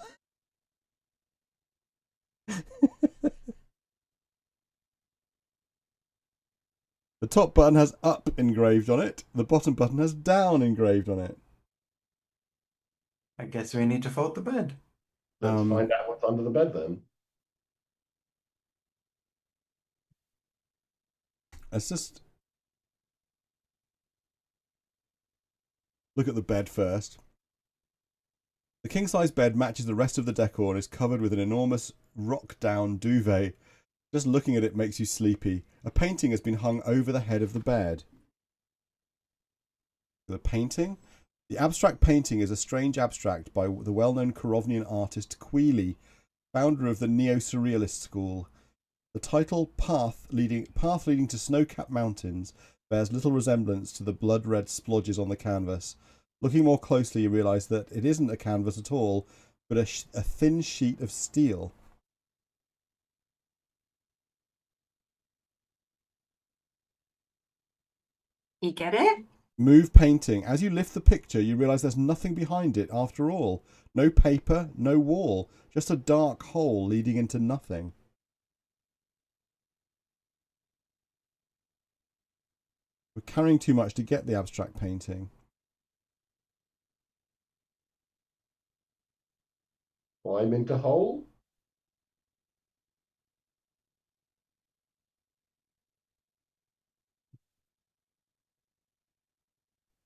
Speaker 1: The top button has up engraved on it. The bottom button has down engraved on it.
Speaker 2: I guess we need to fold the bed.
Speaker 4: Let's find out what's under the bed then.
Speaker 1: Let's just look at the bed first. The king-size bed matches the rest of the decor and is covered with an enormous rock-down duvet. Just looking at it makes you sleepy. A painting has been hung over the head of the bed. The painting? The abstract painting is a strange abstract by the well-known Korovnian artist Quealy, founder of the neo-surrealist school. The title Path leading to Snow-Capped Mountains bears little resemblance to the blood-red splodges on the canvas. Looking more closely, you realise that it isn't a canvas at all, but a thin sheet of steel.
Speaker 5: You get it?
Speaker 1: Move painting. As you lift the picture, you realise there's nothing behind it after all. No paper, no wall, just a dark hole leading into nothing. We're carrying too much to get the abstract painting.
Speaker 4: Climb into hole.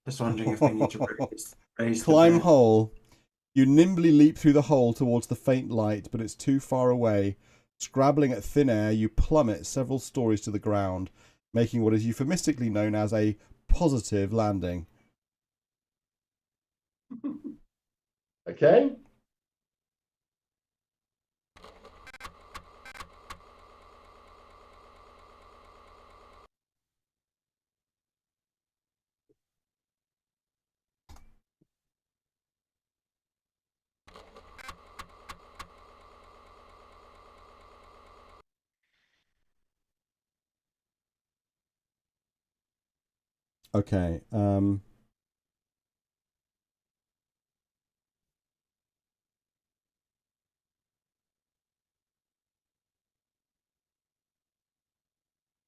Speaker 2: Just wondering if we need to raise the
Speaker 1: Climb
Speaker 2: bed.
Speaker 1: hole. You nimbly leap through the hole towards the faint light, but it's too far away. Scrabbling at thin air, you plummet several stories to the ground, making what is euphemistically known as a positive landing.
Speaker 4: Okay.
Speaker 1: Okay.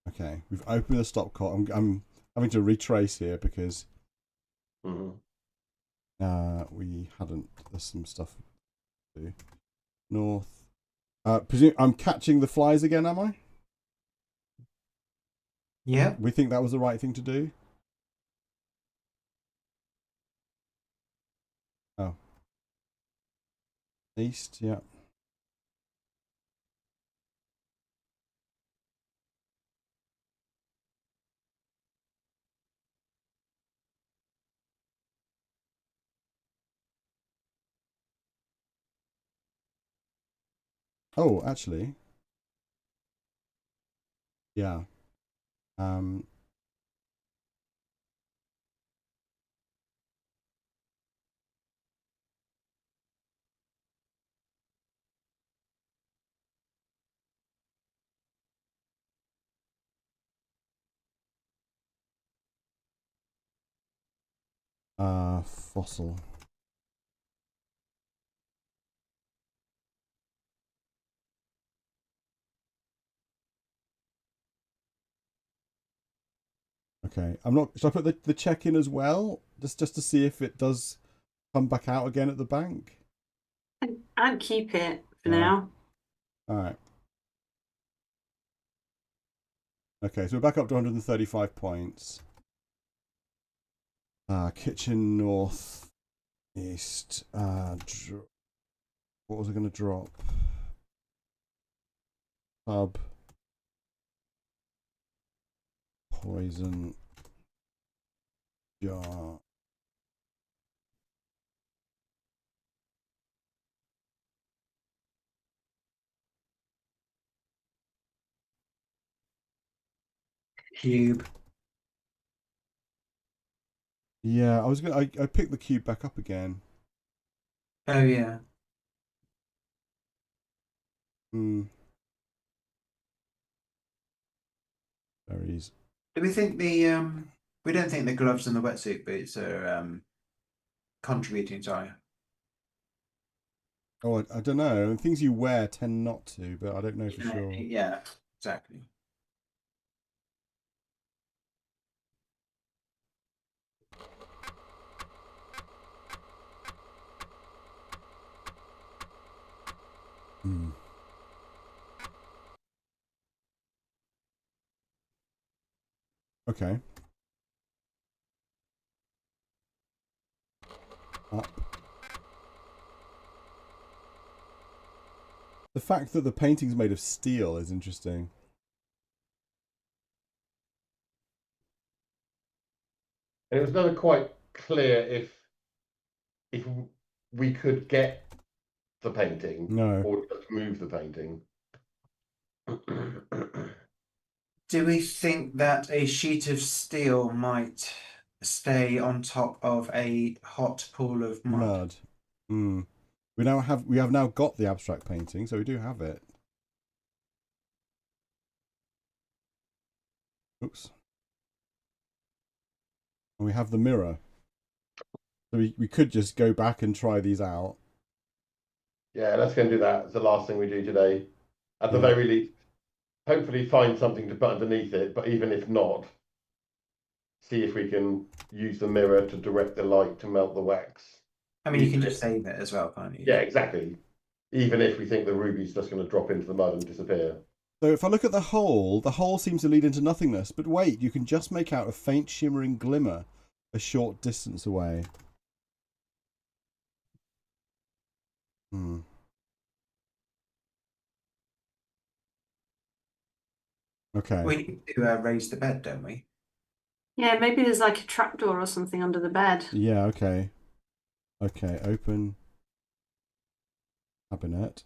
Speaker 1: Okay. We've opened the stopcock. I'm having to retrace here because
Speaker 4: Mhm.
Speaker 1: we hadn't. There's some stuff to do. North. I'm catching the flies again, am I?
Speaker 2: Yeah.
Speaker 1: We think that was the right thing to do? Oh. East, yeah. Oh, actually. Yeah. Fossil. Okay. I'm not. Should I put the check in as well, just to see if it does come back out again at the bank?
Speaker 5: I'd keep it for
Speaker 1: Yeah.
Speaker 5: now.
Speaker 1: All right. Okay, so we're back up to 135 points. Kitchen north east. What was I going to drop? Pub. Poison. Jar.
Speaker 2: Cube.
Speaker 1: Yeah, I was gonna. I picked the cube back up again.
Speaker 2: Oh yeah.
Speaker 1: Berries.
Speaker 2: Do we think we don't think the gloves and the wetsuit boots are contributing, sorry.
Speaker 1: Oh, I don't know. Things you wear tend not to, but I don't know for sure.
Speaker 2: Yeah, exactly.
Speaker 1: Okay. Up. The fact that the painting's made of steel is interesting.
Speaker 4: And it was never quite clear if we could get the painting
Speaker 1: No.
Speaker 4: or just move the painting.
Speaker 2: Do we think that a sheet of steel might stay on top of a hot pool of mud?
Speaker 1: Mud. We have now got the abstract painting, so we do have it. Oops. And we have the mirror. So we could just go back and try these out.
Speaker 4: Yeah, let's go and do that. It's the last thing we do today. At the very least, hopefully find something to put underneath it, but even if not, see if we can use the mirror to direct the light to melt the wax.
Speaker 2: I mean, you can just save it as well, can't you?
Speaker 4: Yeah, exactly. even if we think the ruby's just going to drop into the mud and disappear.
Speaker 1: So if I look at the hole seems to lead into nothingness. But wait, you can just make out a faint shimmering glimmer a short distance away. Okay.
Speaker 2: We need to raise the bed, don't we?
Speaker 5: Yeah, maybe there's like a trapdoor or something under the bed.
Speaker 1: Yeah, okay. Okay, open cabinet.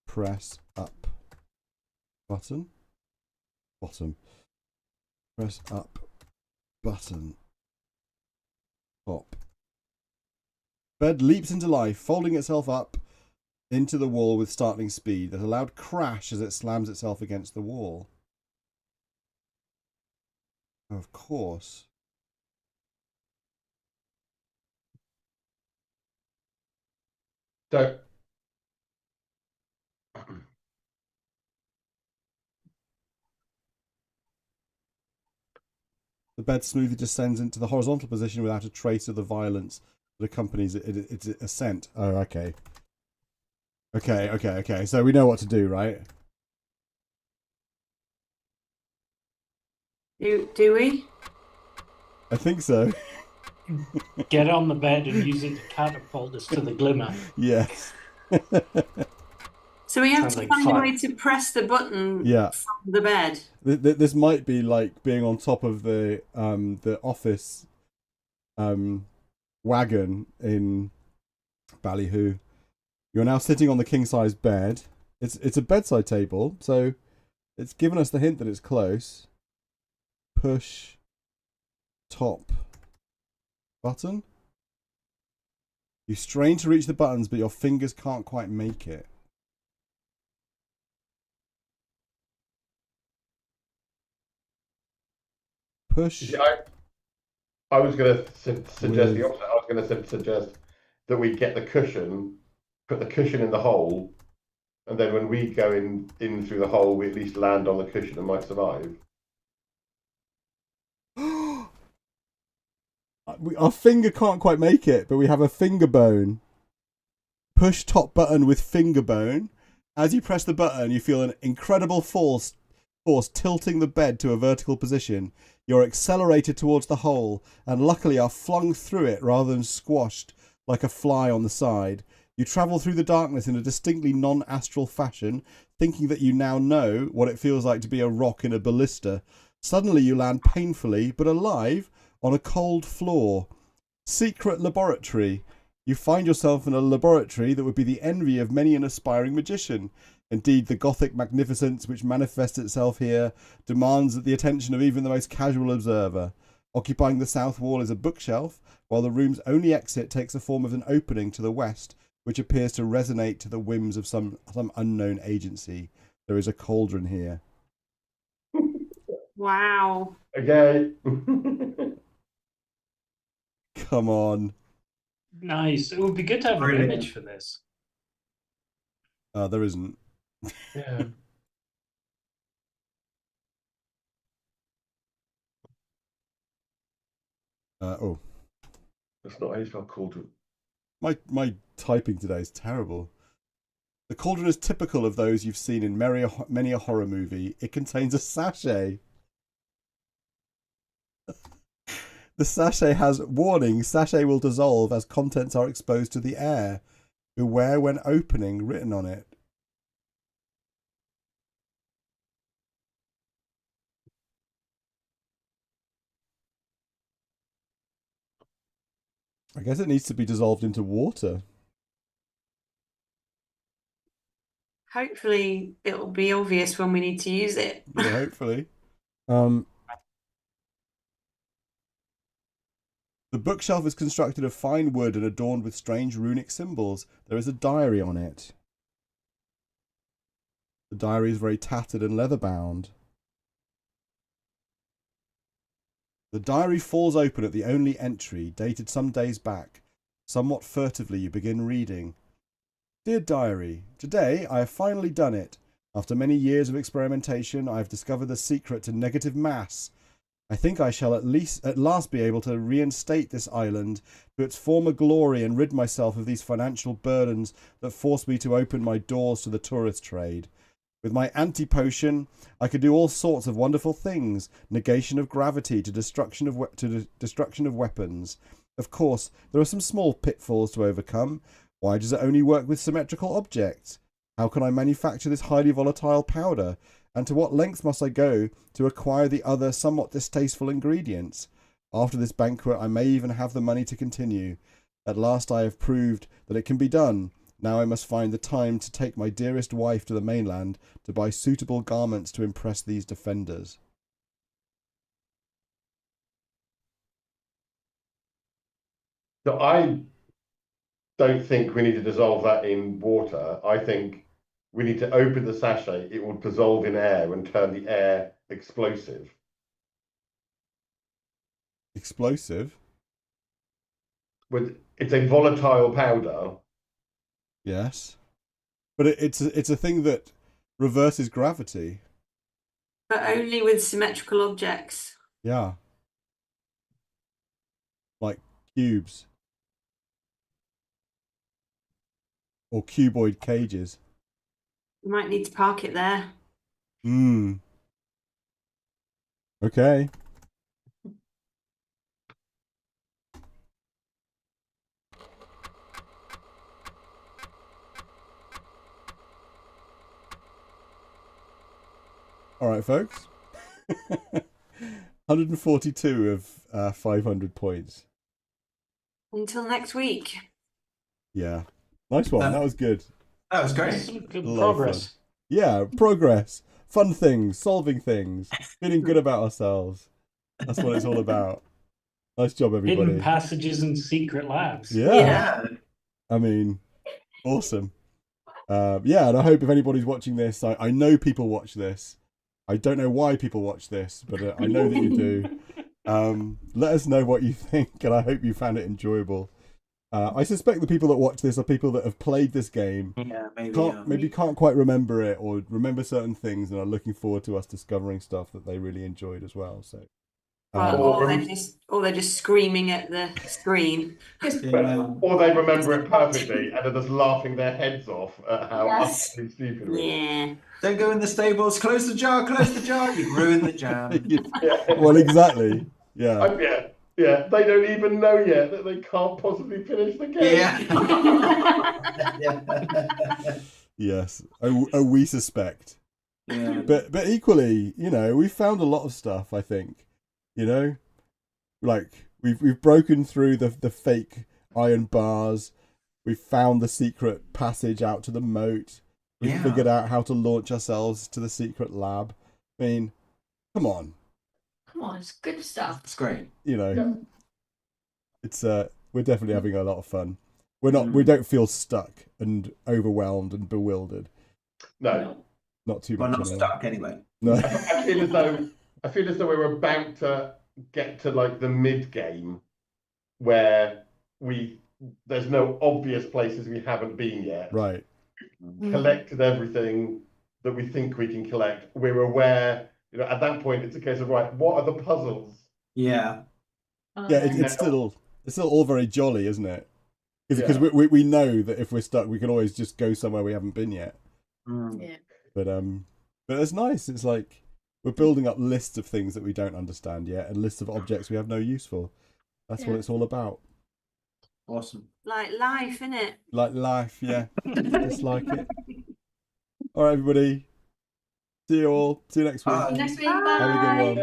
Speaker 1: Press up button. Bottom. Press up button. Top. Bed leaps into life, folding itself up into the wall with startling speed. There's a loud crash as it slams itself against the wall. Of course.
Speaker 4: So,
Speaker 1: The bed smoothly descends into the horizontal position without a trace of the violence that accompanies its ascent. Oh, okay. Okay. So we know what to do, right?
Speaker 5: Do we?
Speaker 1: I think so.
Speaker 7: Get on the bed and use it to catapult us to the glimmer.
Speaker 1: Yes.
Speaker 5: So we have
Speaker 7: Sounds
Speaker 5: to
Speaker 7: like
Speaker 5: find a
Speaker 7: fun.
Speaker 5: way to press the button
Speaker 1: Yeah.
Speaker 5: from the bed.
Speaker 1: This might be like being on top of the office wagon in Ballyhoo. You're now sitting on the king-size bed. It's a bedside table, so it's given us the hint that it's close. Push top button. You strain to reach the buttons, but your fingers can't quite make it. Push.
Speaker 4: yeah, I was going to suggest
Speaker 1: With-
Speaker 4: the opposite. I was going to suggest that we get the cushion, put the cushion in the hole, and then when we go in through the hole, we at least land on the cushion and might survive.
Speaker 1: Our finger can't quite make it, but we have a finger bone. Push top button with finger bone. As you press the button, you feel an incredible force tilting the bed to a vertical position. You're accelerated towards the hole and luckily are flung through it rather than squashed like a fly on the side. You travel through the darkness in a distinctly non-astral fashion, thinking that you now know what it feels like to be a rock in a ballista. Suddenly you land painfully, but alive, on a cold floor. Secret laboratory. You find yourself in a laboratory that would be the envy of many an aspiring magician. Indeed, the Gothic magnificence which manifests itself here demands the attention of even the most casual observer. Occupying the south wall is a bookshelf, while the room's only exit takes the form of an opening to the west, which appears to resonate to the whims of some unknown agency. There is a cauldron here.
Speaker 5: Wow.
Speaker 4: Okay.
Speaker 1: Come on.
Speaker 7: Nice. It would be good to have an
Speaker 2: Brilliant.
Speaker 7: image for this.
Speaker 1: There isn't.
Speaker 4: Yeah.
Speaker 1: Oh.
Speaker 4: That's not how you spell cauldron.
Speaker 1: My typing today is terrible. The cauldron is typical of those you've seen in many a horror movie. It contains a sachet. The sachet has warning. Sachet will dissolve as contents are exposed to the air. Beware when opening written on it. I guess it needs to be dissolved into water.
Speaker 5: Hopefully it'll be obvious when we need to use it.
Speaker 1: Yeah, hopefully. The bookshelf is constructed of fine wood and adorned with strange runic symbols. There is a diary on it. The diary is very tattered and leather-bound. The diary falls open at the only entry, dated some days back. Somewhat furtively you begin reading. Dear Diary, today I have finally done it. After many years of experimentation, I have discovered the secret to negative mass. I think I shall at last be able to reinstate this island to its former glory and rid myself of these financial burdens that force me to open my doors to the tourist trade. With my anti-potion, I could do all sorts of wonderful things. Negation of gravity to destruction of weapons. Of course, there are some small pitfalls to overcome. Why does it only work with symmetrical objects? How can I manufacture this highly volatile powder? And to what lengths must I go to acquire the other somewhat distasteful ingredients? After this banquet, I may even have the money to continue. At last I have proved that it can be done. Now I must find the time to take my dearest wife to the mainland to buy suitable garments to impress these defenders.
Speaker 4: So I don't think we need to dissolve that in water. I think we need to open the sachet. It will dissolve in air and turn the air explosive.
Speaker 1: Explosive?
Speaker 4: It's a volatile powder.
Speaker 1: Yes. But it's a thing that reverses gravity.
Speaker 5: But only with symmetrical objects.
Speaker 1: Yeah. Like cubes. Or cuboid cages.
Speaker 5: You might need to park it there.
Speaker 1: Okay. All right, folks. 142 of 500 points.
Speaker 5: Until next week.
Speaker 1: Yeah. Nice one. That was good.
Speaker 2: That was great.
Speaker 7: Some good
Speaker 1: A lot of
Speaker 7: progress.
Speaker 1: fun. Yeah, progress. Fun things. Solving things. Feeling good about ourselves. That's what it's all about. Nice job, everybody.
Speaker 7: Hidden passages and secret labs.
Speaker 1: Yeah. I mean, awesome. Yeah, and I hope if anybody's watching this, I know people watch this. I don't know why people watch this, but I know that you do. Let us know what you think, and I hope you found it enjoyable. I suspect the people that watch this are people that have played this game,
Speaker 2: Yeah, maybe.
Speaker 1: maybe can't quite remember it, or remember certain things, and are looking forward to us discovering stuff that they really enjoyed as well. So,
Speaker 5: Or they're just screaming at the screen.
Speaker 2: Yeah.
Speaker 4: Or they remember it perfectly and are just laughing their heads off at how
Speaker 6: Yes.
Speaker 4: utterly stupid it is.
Speaker 5: Yeah.
Speaker 2: Don't go in the stables. Close the jar. Close the jar. You've ruined the jam.
Speaker 1: well, exactly. Yeah.
Speaker 4: Yeah, they don't even know yet that they can't possibly finish the game.
Speaker 2: Yeah.
Speaker 1: Yes. Oh, we suspect.
Speaker 2: Yeah.
Speaker 1: But equally, we found a lot of stuff. I think, like we've broken through the fake iron bars. We've found the secret passage out to the moat. We've figured out how to launch ourselves to the secret lab. I mean, come on.
Speaker 6: Come on, it's good stuff.
Speaker 2: It's great.
Speaker 1: It's we're definitely having a lot of fun. We don't feel stuck and overwhelmed and bewildered.
Speaker 4: No.
Speaker 1: Not too
Speaker 2: Well,
Speaker 1: much.
Speaker 2: not stuck anyway.
Speaker 1: No.
Speaker 4: I feel as though we're about to get to like the mid game where there's no obvious places we haven't been yet.
Speaker 1: Right.
Speaker 4: Collected everything that we think we can collect. We're aware, at that point it's a case of right, what are the puzzles?
Speaker 2: Yeah.
Speaker 1: Yeah, it's still all very jolly, isn't it? Because we know that if we're stuck, we can always just go somewhere we haven't been yet.
Speaker 6: Yeah.
Speaker 1: But it's nice. It's like we're building up lists of things that we don't understand yet, and lists of objects we have no use for. That's what it's all about.
Speaker 2: Awesome.
Speaker 5: Like life, innit?
Speaker 1: Like life, yeah. Just like it. All right, everybody. See you all. See you next week.
Speaker 2: Bye.
Speaker 6: Next week,
Speaker 1: Have a good one.
Speaker 6: bye.